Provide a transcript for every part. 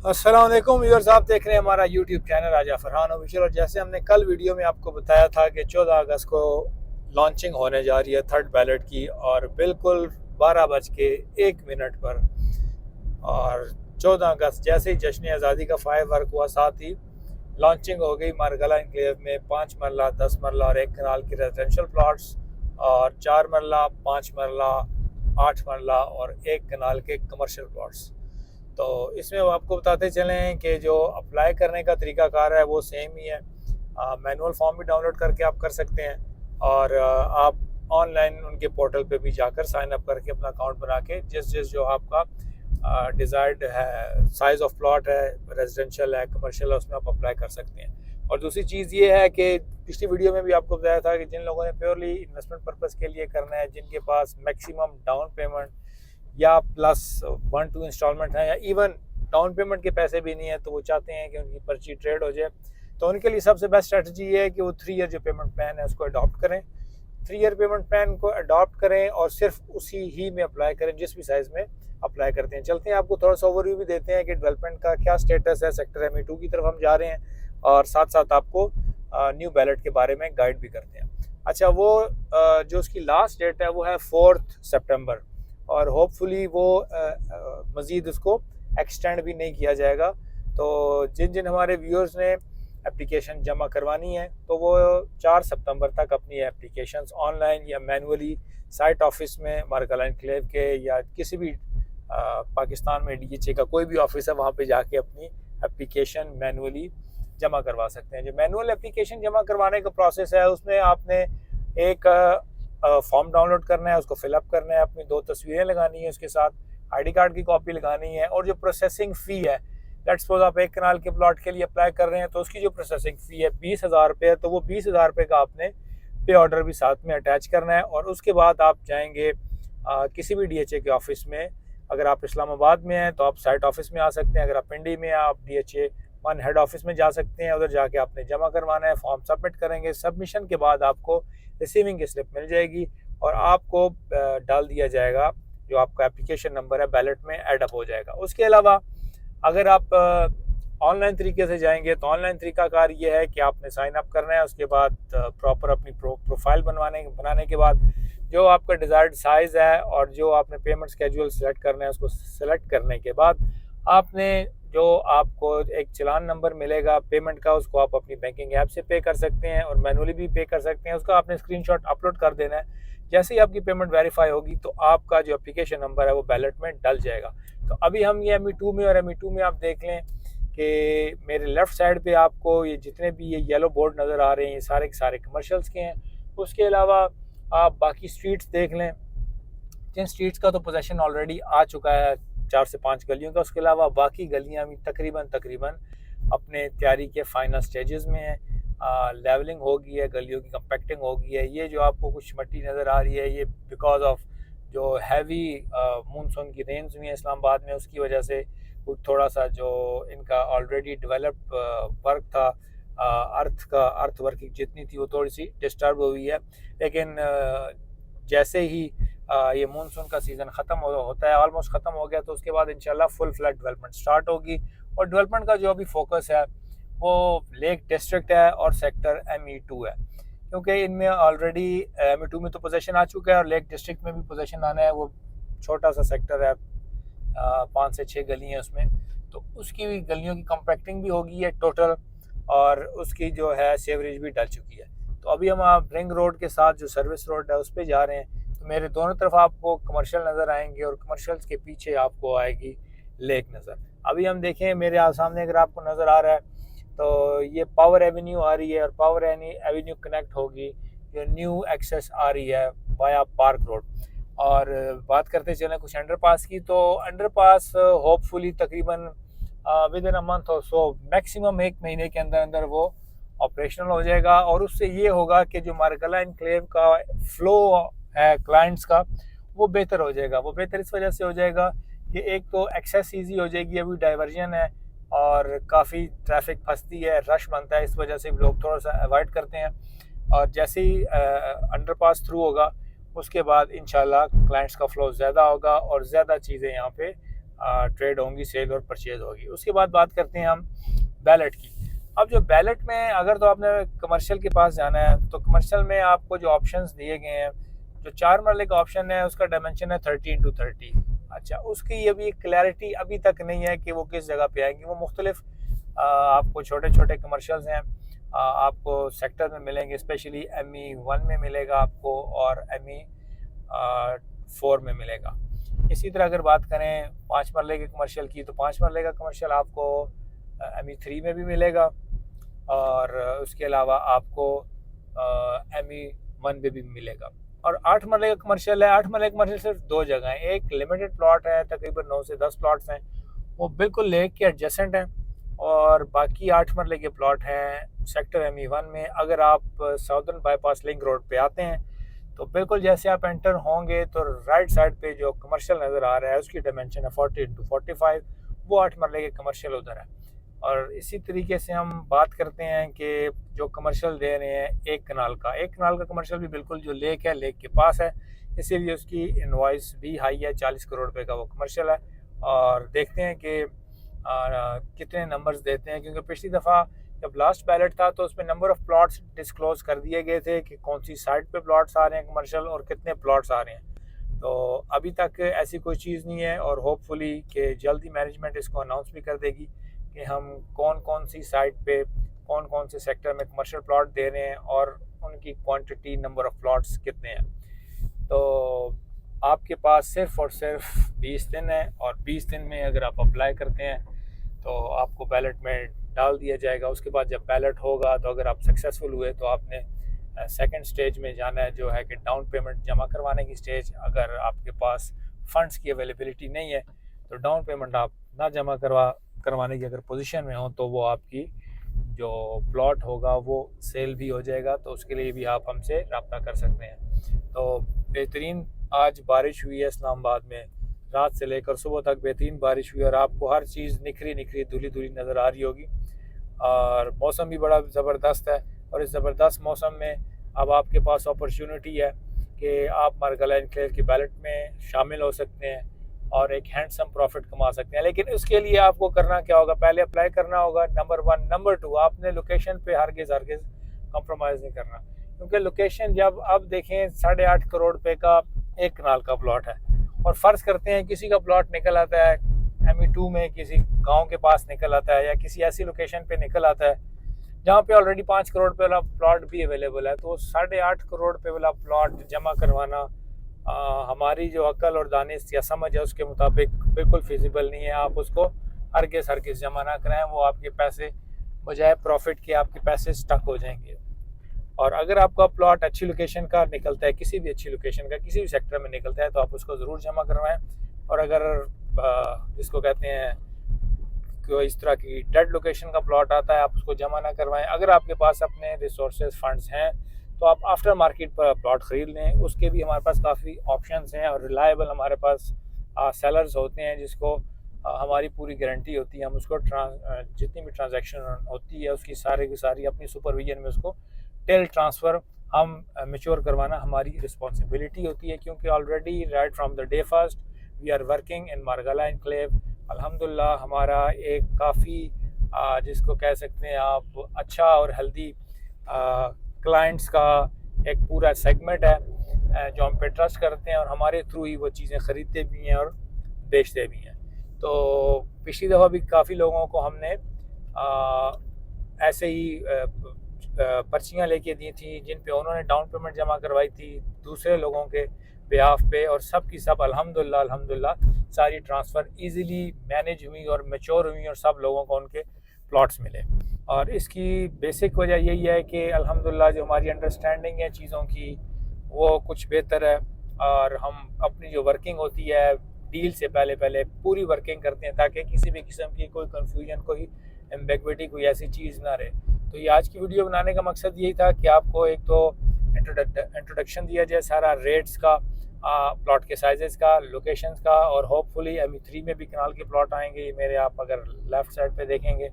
अस्सलाम वालेकुम व्यूअर्स, आप देख रहे हैं हमारा यूट्यूब चैनल राजा फरहान ऑफिशियल। और जैसे हमने कल वीडियो में आपको बताया था कि 14 अगस्त को लॉन्चिंग होने जा रही है थर्ड बैलेट की, और बिल्कुल 12:01 पर और 14 अगस्त जैसे ही जश्न आज़ादी का फायरवर्क हुआ, साथ ही लॉन्चिंग हो गई मारगला एनक्लेव में 5 मरला, 10 मरला और 1 कनाल की रेजिडेंशियल प्लॉट्स, और 4 मरला, 5 मरला, 8 मरला और 1 कनाल के कमर्शियल प्लॉट्स। तो इसमें वो आपको बताते चलें कि जो अप्लाई करने का तरीकाकार है वो सेम ही है। मैनुअल फॉर्म भी डाउनलोड करके आप कर सकते हैं, और आप ऑनलाइन उनके पोर्टल पे भी जाकर साइन अप करके अपना अकाउंट बना के जिस जिस जो आपका डिज़ायर्ड है, साइज़ ऑफ प्लॉट है, रेजिडेंशियल है, कमर्शियल है, उसमें आप अप्लाई कर सकते हैं। और दूसरी चीज़ ये है कि पिछली वीडियो में भी आपको बताया था कि जिन लोगों ने प्योरली इन्वेस्टमेंट पर्पज़ के लिए करना है, जिनके पास मैक्सिमम डाउन पेमेंट या प्लस 1-2 इंस्टॉलमेंट हैं, या इवन डाउन पेमेंट के पैसे भी नहीं है, तो वो चाहते हैं कि उनकी पर्ची ट्रेड हो जाए, तो उनके लिए सबसे बेस्ट स्ट्रेटजी ये है कि वो 3 ईयर जो पेमेंट प्लान है उसको अडॉप्ट करें। 3 ईयर पेमेंट प्लान को अडॉप्ट करें और सिर्फ उसी ही में अप्लाई करें जिस भी साइज़ में अप्लाई करते हैं। चलते हैं, आपको थोड़ा सा ओवरव्यू भी देते हैं कि डेवलपमेंट का क्या स्टेटस है। सेक्टर ME2 की तरफ हम जा रहे हैं और साथ साथ आपको न्यू बैलेट के बारे में गाइड भी करते हैं। अच्छा, वो जो उसकी लास्ट डेट है वो है 4 सितंबर, और होपफुली वो मज़ीद उसको एक्सटेंड भी नहीं किया जाएगा। तो जिन जिन हमारे व्यूअर्स ने एप्लीकेशन जमा करवानी है तो वो 4 सितंबर तक अपनी एप्लीकेशंस ऑनलाइन या मैनुअली साइट ऑफिस में, मारगला एनक्लेव के या किसी भी पाकिस्तान में DHA का कोई भी ऑफिस है वहाँ पे जाके अपनी एप्लीकेशन मैनुअली जमा करवा सकते हैं। जो मैनुअल एप्लीकेशन जमा करवाने का प्रोसेस है उसमें आपने एक फॉर्म डाउनलोड करना है, उसको फिलअप करना है, अपनी 2 तस्वीरें लगानी है, उसके साथ ID कार्ड की कॉपी लगानी है, और जो प्रोसेसिंग फ़ी है, लेट्स सपोज आप 1 कनाल के प्लॉट के लिए अप्लाई कर रहे हैं तो उसकी जो प्रोसेसिंग फ़ी है 20,000 रुपये है, तो वो 20,000 रुपये का आपने पे ऑर्डर भी साथ में अटैच करना है। और उसके बाद आप जाएंगे किसी भी DHA के ऑफिस में। अगर आप इस्लामाबाद में हैं तो आप साइट ऑफिस में आ सकते हैं, अगर आप पिंडी में आप DHA 1 हेड ऑफिस में जा सकते हैं। उधर जाके आपने जमा करवाना है, फॉर्म सबमिट करेंगे, सबमिशन के बाद आपको रिसीविंग की स्लिप मिल जाएगी और आपको डाल दिया जाएगा जो आपका एप्लीकेशन नंबर है बैलेट में एडअप हो जाएगा। उसके अलावा अगर आप ऑनलाइन तरीके से जाएंगे तो ऑनलाइन तरीकाकार ये है कि आपने साइन अप करना है, उसके बाद प्रॉपर अपनी प्रोफाइल बनाने के बाद जो आपका डिज़ायर्ड साइज़ है और जो आपने पेमेंट स्केड्यूल सेलेक्ट करना है उसको सेलेक्ट करने के बाद आपने जो आपको एक चालान नंबर मिलेगा पेमेंट का, उसको आप अपनी बैंकिंग ऐप से पे कर सकते हैं और मैनुअली भी पे कर सकते हैं। उसका आपने स्क्रीनशॉट अपलोड कर देना है। जैसे ही आपकी पेमेंट वेरीफाई होगी तो आपका जो एप्लीकेशन नंबर है वो बैलेट में डल जाएगा। तो अभी हम ये ME2 में, और ME2 में आप देख लें कि मेरे लेफ़्ट साइड पे आपको ये जितने भी ये येलो बोर्ड नज़र आ रहे हैं ये सारे के सारे कमर्शियल्स के हैं। उसके अलावा आप बाकी स्ट्रीट्स देख लें, जिन स्ट्रीट्स का तो पोजेसन ऑलरेडी आ चुका है 4 से 5 गलियों का, उसके अलावा बाकी गलियां भी तकरीबन अपने तैयारी के फाइनल स्टेजेस में है। लेवलिंग हो गई है, गलियों की कंपैक्टिंग हो गई है। ये जो आपको कुछ मट्टी नज़र आ रही है ये बिकॉज ऑफ जो हैवी मानसून की रेंज हुई है इस्लामाबाद में, उसकी वजह से कुछ थोड़ा सा जो इनका ऑलरेडी डेवलप वर्क था, अर्थ वर्किंग जितनी थी वो थोड़ी सी डिस्टर्ब हुई है। लेकिन जैसे ही ये मानसून का सीज़न ख़त्म होता है, ऑलमोस्ट ख़त्म हो गया, तो उसके बाद इंशाल्लाह फुल फ्लैट डेवलपमेंट स्टार्ट होगी। और डेवलपमेंट का जो अभी फोकस है वो लेक डिस्ट्रिक्ट है और सेक्टर ME2 है, क्योंकि इनमें ऑलरेडी ME2 में तो पोजीशन आ चुका है और लेक डिस्ट्रिक्ट में भी पोजीशन आना है। वो छोटा सा सेक्टर है, 5 से 6 गली हैं उसमें, तो उसकी भी गलियों की कंपैक्टिंग भी होगी है टोटल, और उसकी जो है सेवरेज भी डल चुकी है। तो अभी हम रिंग रोड के साथ जो सर्विस रोड है उस पर जा रहे हैं। तो मेरे दोनों तरफ आपको कमर्शियल नज़र आएंगे और कमर्शियल्स के पीछे आपको आएगी लेक नज़र। अभी हम देखें मेरे सामने अगर आपको नज़र आ रहा है तो ये पावर एवेन्यू आ रही है, और पावर एवेन्यू कनेक्ट होगी, जो न्यू एक्सेस आ रही है वाया पार्क रोड। और बात करते चलें कुछ अंडरपास की, तो अंडरपास होपफुली तकरीबन विद इन अ मंथ और सो, मैक्सिमम 1 महीने के अंदर अंदर वो ऑपरेशनल हो जाएगा। और उससे ये होगा कि जो मारगला एनक्लेव का फ्लो है क्लाइंट्स का वो बेहतर हो जाएगा। वो बेहतर इस वजह से हो जाएगा कि एक तो एक्सेस ईजी हो जाएगी, अभी डाइवर्जन है और काफ़ी ट्रैफिक फंसती है, रश बनता है, इस वजह से लोग थोड़ा सा अवॉइड करते हैं। और जैसे ही अंडरपास थ्रू होगा उसके बाद इंशाल्लाह क्लाइंट्स का फ़्लो ज़्यादा होगा और ज़्यादा चीज़ें यहाँ पे ट्रेड होंगी, सेल और परचेज होगी। उसके बाद बात करते हैं हम बैलेट की। अब जो बैलेट में अगर तो आपने कमर्शियल के पास जाना है तो कमर्शियल में आपको जो ऑप्शंस दिए गए हैं, जो 4 मरले का ऑप्शन है उसका डायमेंशन है 30x30। अच्छा, उसकी अभी क्लैरिटी अभी तक नहीं है कि वो किस जगह पे आएंगी। वो मुख्तलिफ आपको छोटे छोटे कमर्शियल्स हैं, आपको सेक्टर में मिलेंगे, स्पेशली ME1 में मिलेगा आपको और ME4 में मिलेगा। इसी तरह अगर बात करें 5 मरले के कमर्शियल की, तो 5 मरले का कमर्शियल आपको ME3 में भी मिलेगा और उसके अलावा आपको ME1 में भी मिलेगा। और 8 मरले का कमर्शियल है। 8 मरले का कमर्शियल सिर्फ 2 जगह है। एक लिमिटेड प्लॉट है, तकरीबन 9 से 10 प्लॉट्स हैं, वो बिल्कुल लेक के एडजेसेंट हैं, और बाकी 8 मरले के प्लॉट हैं सेक्टर ME1 में। अगर आप साउदर्न बाईपास लिंक रोड पे आते हैं तो बिल्कुल जैसे आप एंटर होंगे तो राइट साइड पे जो कमर्शियल नज़र आ रहा है उसकी डायमेंशन है 40x45, वो 8 मरले के कमर्शियल उधर है। और इसी तरीके से हम बात करते हैं कि जो कमर्शियल दे रहे हैं 1 कनाल का कमर्शियल भी बिल्कुल जो लेक है, लेक के पास है, इसीलिए उसकी इनवॉइस भी हाई है। 40 करोड़ रुपए का वो कमर्शियल है। और देखते हैं कि कितने नंबर्स देते हैं, क्योंकि पिछली दफ़ा जब लास्ट बैलेट था तो उसमें नंबर ऑफ़ प्लॉट्स डिस्क्लोज कर दिए गए थे कि कौन सी साइट पे प्लॉट्स आ रहे हैं कमर्शियल और कितने प्लॉट्स आ रहे हैं। तो अभी तक ऐसी कोई चीज़ नहीं है, और होपफुली कि जल्दी मैनेजमेंट इसको अनाउंस भी कर देगी कि हम कौन कौन सी साइट पे कौन कौन से सेक्टर में कमर्शियल प्लॉट दे रहे हैं और उनकी क्वांटिटी, नंबर ऑफ़ प्लॉट्स कितने हैं। तो आपके पास सिर्फ और सिर्फ 20 दिन है, और 20 दिन में अगर आप अप्लाई करते हैं तो आपको बैलेट में डाल दिया जाएगा। उसके बाद जब बैलेट होगा तो अगर आप सक्सेसफुल हुए तो आपने सेकंड स्टेज में जाना है, जो है कि डाउन पेमेंट जमा करवाने की स्टेज। अगर आपके पास फंड्स की अवेलेबिलिटी नहीं है तो डाउन पेमेंट आप ना जमा करवाने की अगर पोजीशन में हो तो वो आपकी जो प्लॉट होगा वो सेल भी हो जाएगा। तो उसके लिए भी आप हमसे रब्ता कर सकते हैं। तो बेहतरीन आज बारिश हुई है इस्लामाबाद में, रात से लेकर सुबह तक बेहतरीन बारिश हुई, और आपको हर चीज़ निखरी निखरी धुली धुली नज़र आ रही होगी। और मौसम भी बड़ा ज़बरदस्त है, और इस ज़बरदस्त मौसम में अब आपके पास अपॉर्चुनिटी है कि आप मारगला एनक्लेव की बैलेट में शामिल हो सकते हैं और एक हैंडसम प्रॉफिट कमा सकते हैं। लेकिन उसके लिए आपको करना क्या होगा, पहले अप्लाई करना होगा, नंबर 1। नंबर 2, आपने लोकेशन पे हरगिज़ कंप्रोमाइज़ नहीं करना, क्योंकि लोकेशन जब अब देखें 8.5 करोड़ रुपए का 1 कनाल का प्लॉट है, और फ़र्ज़ करते हैं किसी का प्लॉट निकल आता है ME2 में, किसी गांव के पास निकल आता है, या किसी ऐसी लोकेशन पे निकल आता है जहाँ पे ऑलरेडी 5 करोड़ रुपए वाला प्लॉट भी अवेलेबल है। तो 8.5 करोड़ रुपए वाला प्लॉट जमा करवाना हमारी जो अकल और दानिश या समझ है उसके मुताबिक बिल्कुल फिजिबल नहीं है। आप उसको हरगिज़ जमा ना कराएं, वो आपके पैसे बजाय प्रॉफिट के आपके पैसे स्टक हो जाएंगे। और अगर आपका प्लॉट अच्छी लोकेशन का निकलता है, किसी भी अच्छी लोकेशन का किसी भी सेक्टर में निकलता है, तो आप उसको ज़रूर जमा करवाएं। और अगर जिसको कहते हैं कोई इस तरह की डेड लोकेशन का प्लॉट आता है, आप उसको जमा ना करवाएं। अगर आपके पास अपने रिसोर्सेज फंड्स हैं तो आप आफ्टर मार्केट पर प्लॉट ख़रीद लें, उसके भी हमारे पास काफ़ी ऑप्शंस हैं, और रिलायबल हमारे पास सेलर्स होते हैं जिसको हमारी पूरी गारंटी होती है। हम उसको जितनी भी ट्रांजैक्शन होती है उसकी सारी की सारी अपनी सुपरविजन में उसको टेल ट्रांसफ़र हम मैच्योर करवाना हमारी रिस्पॉन्सिबिलिटी होती है, क्योंकि already right from the day first we are working in Margalla Enclave. अल्हम्दुलिल्लाह हमारा एक काफ़ी जिसको कह सकते हैं आप अच्छा और हेल्दी क्लाइंट्स का एक पूरा सेगमेंट है जो हम पे ट्रस्ट करते हैं, और हमारे थ्रू ही वो चीज़ें ख़रीदते भी हैं और बेचते भी हैं। तो पिछली दफ़ा भी काफ़ी लोगों को हमने ऐसे ही पर्चियाँ लेके दी थी जिन पे उन्होंने डाउन पेमेंट जमा करवाई थी दूसरे लोगों के बेहाफ पे, और सब की सब अल्हम्दुलिल्लाह सारी ट्रांसफ़र इजीली मैनेज हुई और मैच्योर हुई, और सब लोगों को उनके प्लॉट्स मिले। और इसकी बेसिक वजह यही है कि अल्हम्दुलिल्लाह जो हमारी अंडरस्टैंडिंग है चीज़ों की वो कुछ बेहतर है, और हम अपनी जो वर्किंग होती है डील से पहले पूरी वर्किंग करते हैं ताकि किसी भी किस्म की कोई कन्फ्यूजन, कोई एम्बिग्विटी, कोई ऐसी चीज़ ना रहे। तो ये आज की वीडियो बनाने का मकसद यही था कि आपको एक तो इंट्रोडक्शन दिया जाए सारा रेट्स का, प्लॉट के साइजेस का, लोकेशंस का, और होपफुली ME3 में भी कनाल के प्लॉट आएंगे। मेरे आप अगर लेफ़्ट साइड पे देखेंगे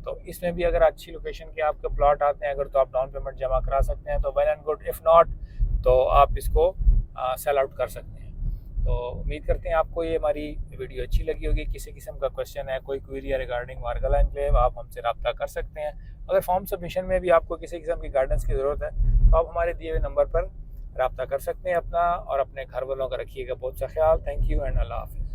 तो इसमें भी अगर अच्छी लोकेशन के आपके प्लॉट आते हैं अगर, तो आप डाउन पेमेंट जमा करा सकते हैं, तो well and good. If not तो आप इसको सेल आउट कर सकते हैं। तो उम्मीद करते हैं आपको ये हमारी वीडियो अच्छी लगी होगी। किसी किस्म का क्वेश्चन है, कोई क्वेरी है रिगार्डिंग वारगला एनक्लेव, आप हमसे रब्ता कर सकते हैं। अगर फॉर्म सबमिशन में भी आपको किसी किस्म की गाइडेंस की ज़रूरत है तो आप हमारे दिए हुए नंबर पर रब्ता कर सकते हैं अपना, और अपने घर वालों का रखिएगा बहुत सा ख्याल। थैंक यू एंड अल्लाह हाफ़िज़।